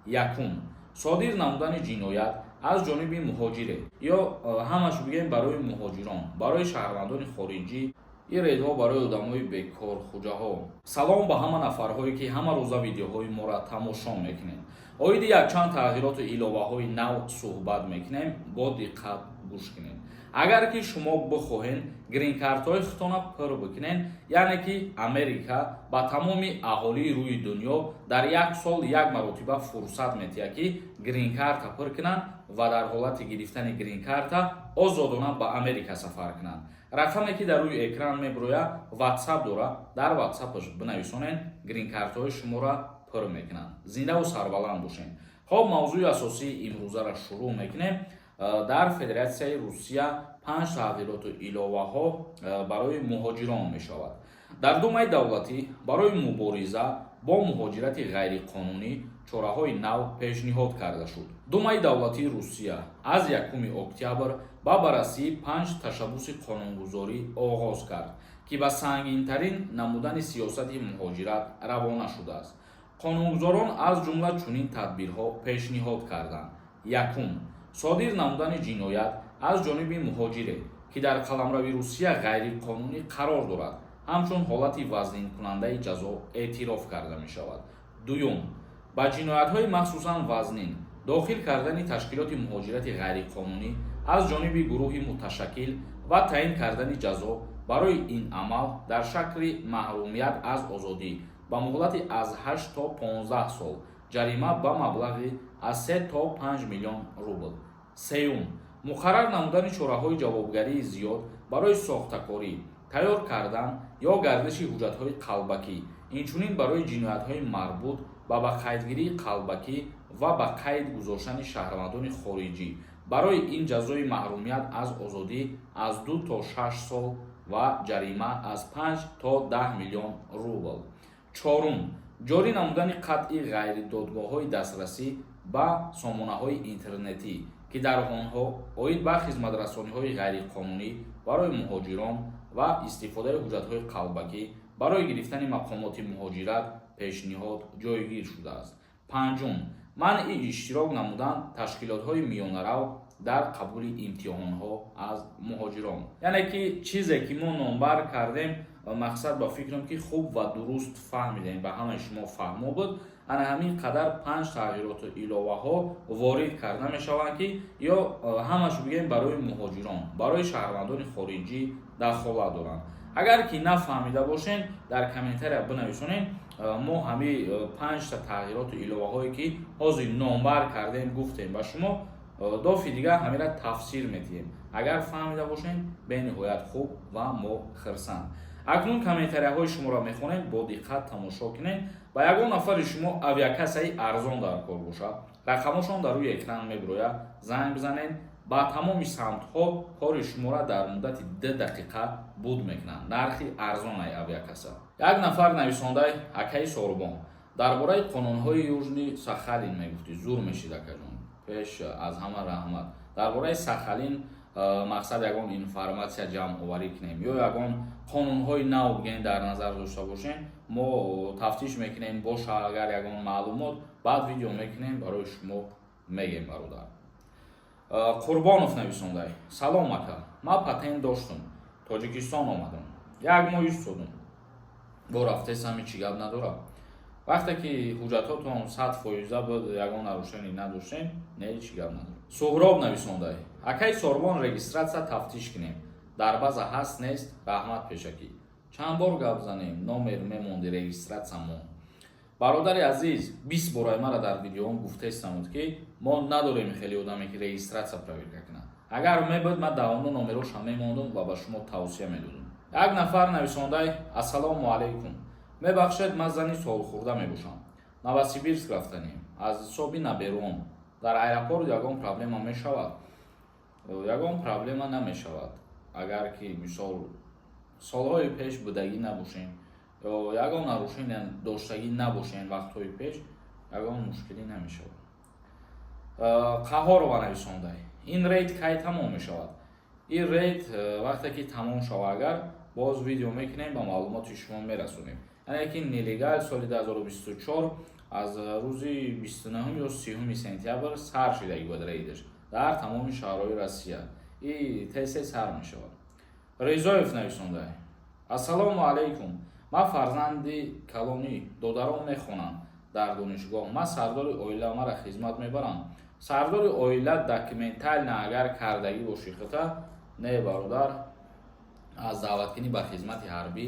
якум содир намудани ҷиноят аз ҷониби муҳоҷире ё ҳамаш бигем барои муҳоҷирон, барои шаҳрвандони хориҷӣ, ин рейдҳо барои одамои бекор, хуҷаҳо. Салом ба ҳама нафарҳое ки ҳама рӯза видеоҳои моро тамошо мекунем. оиди якчанд тағйироту иловаҳои нав суҳбат мекунем, бо диққат гӯш кунем. агар ки шумо бихоҳед грин-картҳои худтонро пур бикунед, яъне ки Америка ба тамоми аҳолии рӯи дунё дар як сол як маротиба фурсат метиҳад ки грин-карта пур кунанд ва дар ҳолати гирифтани грин-карта озодона ба Америка сафар кунанд. рақаме ки дар рӯи экран мебирояд WhatsApp дора, дар WhatsAppаш бинависонед, грин-картҳои шуморо пур мекунанд. зиндаву сарбаланд бошед. хоб мавзӯи асосии имрӯзаро шурӯъ мекунем. дар Федератсияи Русия 5 тағйироту иловаҳо барои муҳоҷирон мешавад. дар Думаи давлатӣ барои мубориза бо муҳоҷирати ғайриқонунӣ чораҳои нав пешниҳод карда шуд. Думаи давлатии Русия аз 1 октябр ба баррасии 5 ташаббуси қонунгузорӣ оғоз кард, ки ба сангинтарин намудани сиёсати муҳоҷират равона шудааст. қонунгузорон аз ҷумла чунин тадбирҳо пешниҳод карданд. якум содир намудани ҷиноят аз ҷониби муҳоҷире, ки дар қаламрави Русия ғайриқонунӣ қарор дорад, ҳамчун ҳолати вазнинкунандаи ҷазо эътироф карда мешавад. дуюм ба ҷиноятҳои махсусан вазнин дохил кардани ташкилоти муҳоҷирати ғайриқонунӣ аз ҷониби гурӯҳи муташаккил ва таъин кардани ҷазо барои ин амал дар шакли маҳрумият аз озодӣ ба муҳлати аз 8 то 15 сол, ҷарима ба маблағи аз 3 то 5 миллион рубл. сеюм муқаррар намудани чораҳои ҷавобгарии зиёд барои сохтакорӣ, тайёр кардан ё гардиши ҳуҷҷатҳои қалбакӣ, инчунин барои ҷиноятҳои марбут ба бақайдгирии қалбакӣ ва ба қайд гузоштани шаҳрвандони хориҷӣ. барои ин ҷазои маҳрумият аз озодӣ аз 2 то 6 сол ва ҷарима аз 5 то 10 миллион рубл. чорум ҷорӣ намудани қатъи ғайридодгоҳҳои дастрасӣ ба сомонаҳои интернетӣ, ки дар онҳо оид ба хизматрасониҳои ғайриқонунӣ барои муҳоҷирон ва истифодаи ҳуҷҷатҳои қалбакӣ барои гирифтани мақомоти муҳоҷират пешниҳод ҷойгир шудааст. панҷум манъи иштирок намудан ташкилотҳои миёнарав дар қабули имтиҳонҳо аз муҳоҷирон. яъне ки чизе ки мо номбар кардем, мақсад ба фикрам ки хуб ва дуруст фаҳмидем, ба ҳамаи шумо фаҳмо буд. ана ҳамин қадар 5 тағйироту иловаҳо ворид карда мешаванд ки ё ҳамаш бигем барои муҳоҷирон, барои шаҳрвандони хориҷӣ дахолат доранд. агар ки нафаҳмида бошед, дар комментария бинависонед. мо ҳамин 5 тағйироту иловаҳое ки ҳозир номбар кардем гуфтем ба шумо, дофи дигар ҳамира тафсир метиҳем. агар фаҳмида бошед, бениҳоят хуб ва мо хирсанд. акнун комментарияҳои шуморо мехонем, бо диққат тамошо кунед. ба ягон нафари шумо авиакассаи арзон дар кор бошад, рақамашон дар рӯи экран мебирояд, занг бизанед. ба тамоми самтҳо кори шуморо дар муддати 2 дақиқа буд мекунанд. нархи арзонаи авиакасса. як нафар нависондаи Акаи Сорбон дар бораи қонунҳои Южни Сахалин мегуфти. зур мешид акаҷон, пеш аз ҳама раҳмат. дар бораи Сахалин мақсад ягон информатсия ҷамъоварӣ кунем ё ягон қонунҳои нав бигем дар назар дошта бошем, мо тафтиш мекунем. боша агар ягон маълумот баъд видео мекунем, барои шумо мегем бародар. Қурбонов нависондай: салом ака, ман патент доштум, Тоҷикистон омадам, 1 моҳ истодум, бо рафтесами чӣ гап надорад. вақте ки ҳуҷҷатотон 100% буд, ягон нарушенӣ надоштем, не чӣ гап надорад. Суҳроб нависондай: Акаи Сорбон регистратсия тафтиш кунем, дар база ҳаст нест, раҳмат пешакӣ. чанд бор гап занем, номер мемонди регистратсиямон. бародари азиз, 20 бораи мара дар видеоам гуфтаистамуд ки мо надорем хеле одаме ки регистратсия проверка кунад. агар мебуд ман давомо номероша мемондум ва ба шумо тавсия медодум. як нафар нависондай: ассалому алайкум, мебахшед, ман зани солхӯрда мебошам, Новосибирск рафтанем, аз ҳисоби наберон. дар аэропорт ягон проблема мешавад? ягон проблема намешавад. агар ки мисол солҳои пеш будагӣ набошем ё ягон нарушение доштагӣ набошем вақтҳои пеш, ягон мушкилӣ намешавад. Қаҳорова нависондай: ин рейд кай тамом мешавад? ин рейд вақте ки тамом шава, агар боз видео мекунем ба маълумоти шумо мерасонем. яъне ки нелегал соли 2024 аз рӯзи 29 ё 30 сентябр сар шидагӣ бояд рейдш дар тамоми шаҳрҳои Россия. И тез сар мешавад. Резоев нависонда: ассалому алайкум, ман фарзанди калонӣ додарон мехонам дар донишгоҳ. Ман сардори оила мара хизмат мебарам. Сардори оила документально агар кардагӣ бошӣ хата не бародар аз даъваткунӣ ба хизмати ҳарбӣ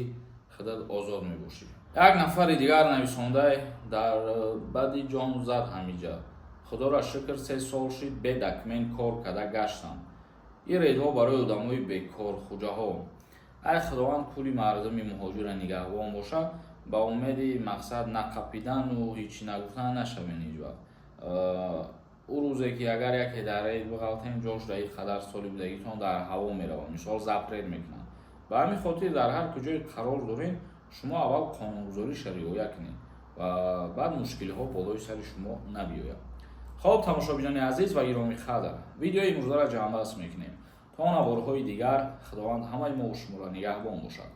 худат озод мебошӣ. Як нафари дигар нависонда дар бади ҷон зад ҳамиҷа. Худоро шукр 3 сол шид бе документ кор када гаштам. ин рейдҳо барои одамои бекор хуҷаҳо. ай худованд пули мардуми муҳоҷира нигаҳбон бошад, ба умеди мақсад нақапидану ҳичи нагуфтан нашавем ҳеҷ вақт. ӯ рӯзе ки агар яке дар рейд биғалтем ҷош дар ин қадар соли будагитон дар ҳаво меравад, мисол запрет мекунад. Ба ҳамин хотир дар ҳар куҷое қарор дорем, шумо аввал қонунгузориша риоя кунед ва баъд мушкилиҳо болои сари шумо набиёяд. хоб тамошобинони азиз ва гироми қадр, видеои имрӯзаро ҷамъбаст мекунем. То навборҳои дигар худованд ҳамаи мо шуморо нигаҳбон бошад.